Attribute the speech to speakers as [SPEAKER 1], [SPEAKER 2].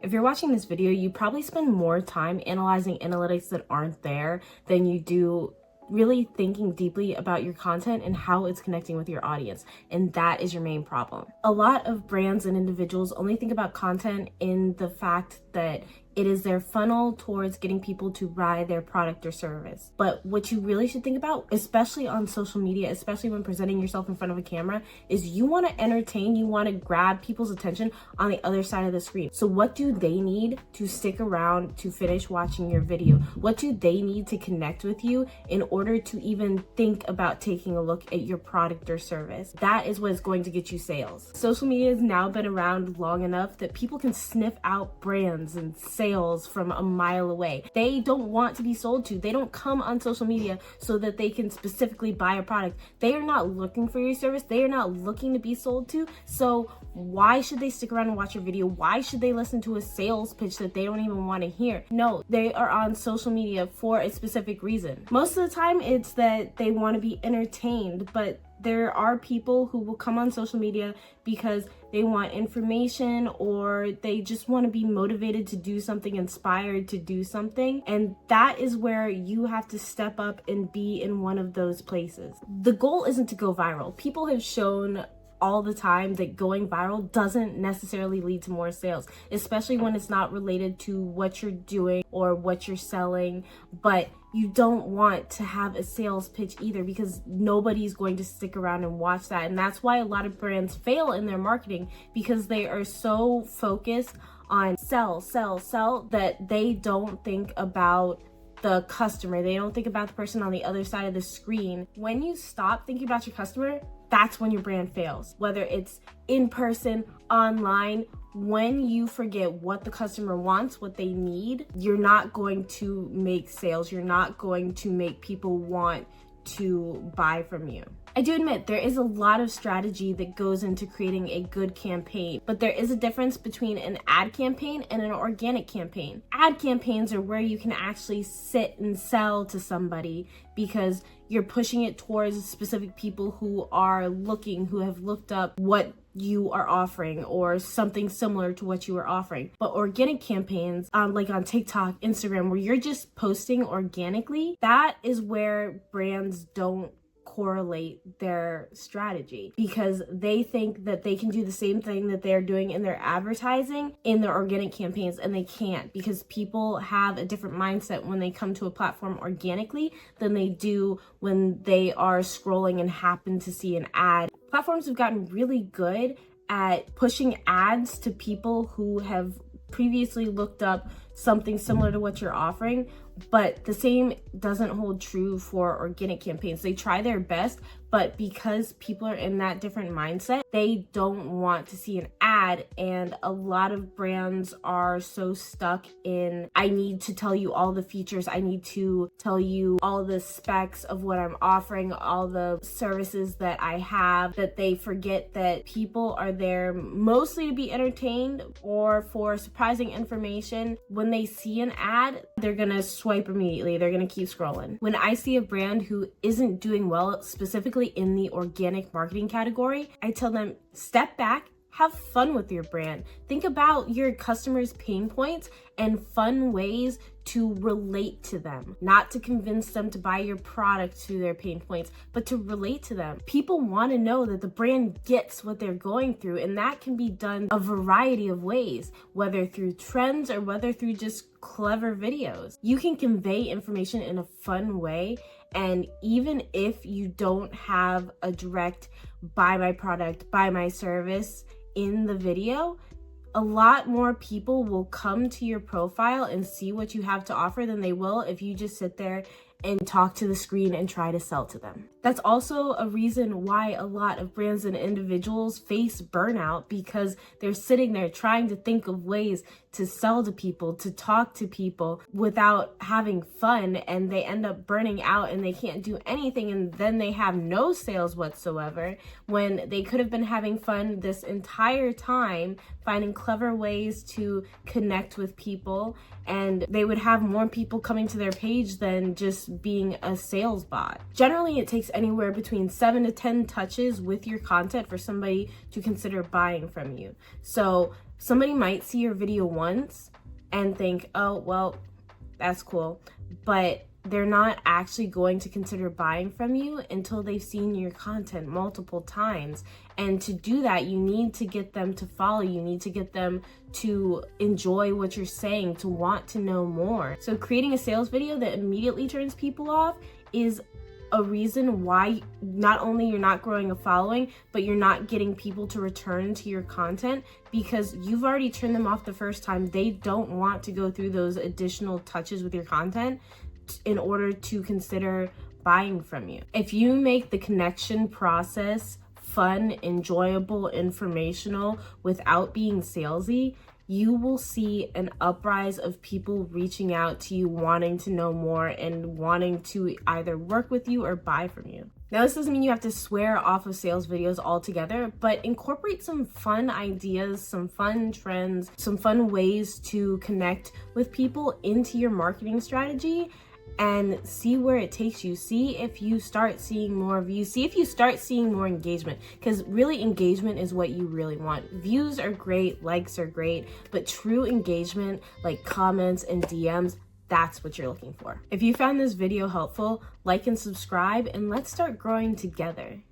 [SPEAKER 1] If you're watching this video, you probably spend more time analyzing analytics that aren't there than you do really thinking deeply about your content and how it's connecting with your audience. And that is your main problem. A lot of brands and individuals only think about content in the fact that it is their funnel towards getting people to buy their product or service. But what you really should think about, especially on social media, especially when presenting yourself in front of a camera, is you want to entertain, you want to grab people's attention on the other side of the screen. So what do they need to stick around to finish watching your video? What do they need to connect with you in order to even think about taking a look at your product or service? That is what is going to get you sales. Social media has now been around long enough that people can sniff out brands and sales from a mile away. They don't want to be sold to. They don't come on social media so that they can specifically buy a product. They are not looking for your service. They are not looking to be sold to. So why should they stick around and watch your video? Why should they listen to a sales pitch that they don't even want to hear? No, they are on social media for a specific reason. Most of the time it's that they want to be entertained, but there are people who will come on social media because they want information or they just want to be motivated to do something, inspired to do something. And that is where you have to step up and be in one of those places. The goal isn't to go viral. People have shown all the time that going viral doesn't necessarily lead to more sales, especially when it's not related to what you're doing or what you're selling. But you don't want to have a sales pitch either, because nobody's going to stick around and watch that. And that's why a lot of brands fail in their marketing, because they are so focused on sell that they don't think about the customer. They don't think about the person on the other side of the screen. When you stop thinking about your customer, that's when your brand fails. Whether it's in person, online, when you forget what the customer wants, what they need, you're not going to make sales. You're not going to make people want to buy from you. I do admit there is a lot of strategy that goes into creating a good campaign, but there is a difference between an ad campaign and an organic campaign. Ad campaigns are where you can actually sit and sell to somebody because you're pushing it towards specific people who are looking, who have looked up what you are offering or something similar to what you are offering. But organic campaigns, like on TikTok, Instagram, where you're just posting organically, that is where brands don't correlate their strategy, because they think that they can do the same thing that they're doing in their advertising in their organic campaigns, and they can't, because people have a different mindset when they come to a platform organically than they do when they are scrolling and happen to see an ad. Platforms have gotten really good at pushing ads to people who have previously looked up something similar to what you're offering, but the same doesn't hold true for organic campaigns. They try their best, but because people are in that different mindset, they don't want to see an ad. And a lot of brands are so stuck in, I need to tell you all the features, I need to tell you all the specs of what I'm offering, all the services that I have, that they forget that people are there mostly to be entertained or for surprising information. When they see an ad, they're gonna swipe immediately. They're gonna keep scrolling. When I see a brand who isn't doing well, specifically in the organic marketing category, I tell them, step back, have fun with your brand. Think about your customers' pain points and fun ways to relate to them, not to convince them to buy your product through their pain points, but to relate to them. People want to know that the brand gets what they're going through, and that can be done a variety of ways, whether through trends or whether through just clever videos. You can convey information in a fun way, and even if you don't have a direct buy my product, buy my service in the video, a lot more people will come to your profile and see what you have to offer than they will if you just sit there and talk to the screen and try to sell to them. That's also a reason why a lot of brands and individuals face burnout, because they're sitting there trying to think of ways to sell to people, to talk to people without having fun, and they end up burning out and they can't do anything, and then they have no sales whatsoever when they could have been having fun this entire time, finding clever ways to connect with people, and they would have more people coming to their page than just being a sales bot. Generally, it takes anywhere between 7 to 10 touches with your content for somebody to consider buying from you. So Somebody might see your video once and think, oh, well, that's cool, but they're not actually going to consider buying from you until they've seen your content multiple times. And to do that, you need to get them to follow. You need to get them to enjoy what you're saying, to want to know more. So creating a sales video that immediately turns people off is a reason why not only you're not growing a following, but you're not getting people to return to your content, because you've already turned them off the first time. They don't want to go through those additional touches with your content in order to consider buying from you. If you make the connection process fun, enjoyable, informational without being salesy, you will see an uprise of people reaching out to you, wanting to know more and wanting to either work with you or buy from you. Now, this doesn't mean you have to swear off of sales videos altogether, but incorporate some fun ideas, some fun trends, some fun ways to connect with people into your marketing strategy, and see where it takes you. See if you start seeing more views. See if you start seeing more engagement, because really engagement is what you really want. Views are great, likes are great, but true engagement, like comments and DMs, that's what you're looking for. If you found this video helpful, like and subscribe, and let's start growing together.